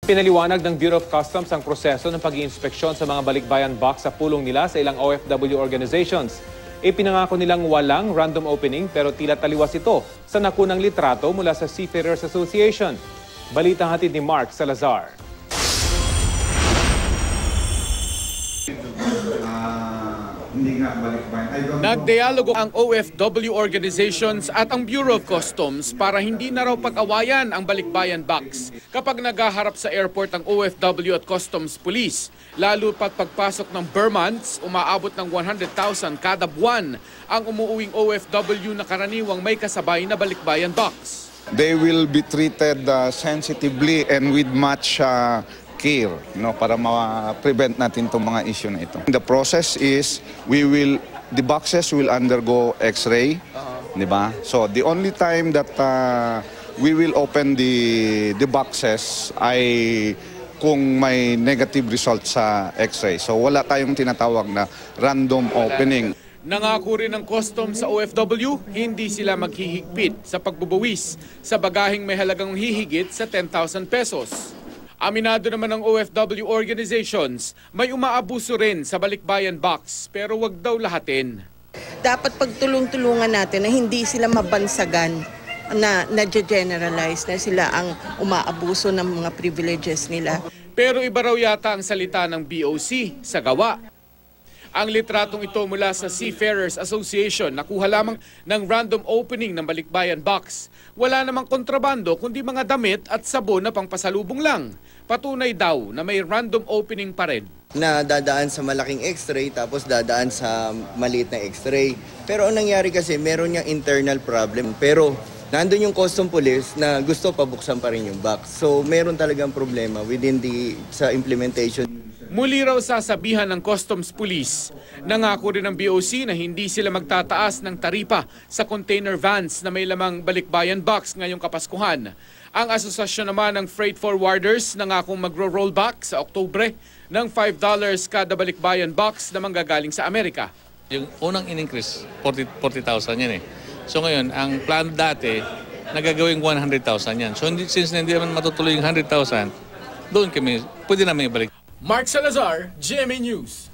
Pinaliwanag ng Bureau of Customs ang proseso ng pag-iinspeksyon sa mga balikbayan box sa pulong nila sa ilang OFW organizations. Ipinangako nilang walang random opening pero tila taliwas ito sa nakunang litrato mula sa Seafarers Association. Balitang hatid ni Mark Salazar. Nagdialogo ang OFW organizations at ang Bureau of Customs para hindi na raw pag-awayan ang balikbayan box kapag naghaharap sa airport ang OFW at Customs Police. Lalo pat pagpasok ng Burmans, umaabot ng 100,000 kada buwan ang umuuwing OFW na karaniwang may kasabay na balikbayan box. They will be treated sensitively and with much care, para ma-prevent natin itong mga issue na ito. The process is the boxes will undergo X-ray, di ba? So the only time that we will open the boxes ay kung may negative result sa X-ray. So wala tayong tinatawag na random opening. Nangako rin ng customs sa OFW, hindi sila maghihigpit sa pagbubuwis sa bagaheng may halagang hihigit sa 10,000 pesos. Aminado naman ng OFW organizations, may umaabuso rin sa balikbayan box pero wag daw lahatin. Dapat pagtulong-tulungan natin na hindi sila mabansagan na generalize na sila ang umaabuso ng mga privileges nila. Pero iba raw yata ang salita ng BOC sa gawa. Ang litratong ito mula sa Seafarers Association nakuha lamang ng random opening ng balikbayan box. Wala namang kontrabando kundi mga damit at sabon na pangpasalubong lang. Patunay daw na may random opening pa rin. Na dadaan sa malaking X-ray tapos dadaan sa maliit na X-ray. Pero ang nangyari kasi meron niyang internal problem. Pero nandun yung custom police na gusto pabuksan pa rin yung box. So meron talagang problema within sa implementation. Muli raw sasabihan ng Customs Police. Nangako rin ng BOC na hindi sila magtataas ng taripa sa container vans na may lamang balikbayan box ngayong Kapaskuhan. Ang asosasyon naman ng freight forwarders nangakong magro-rollback sa Oktubre ng $5 kada balikbayan box na manggagaling sa Amerika. Yung unang in-increase, 40,000 yan eh. So ngayon, ang plan dati, nagagawing 100,000 yan. So since hindi naman matutuloy yung 100,000, doon kami, pwede namin ibalik. Mark Salazar, GMA News.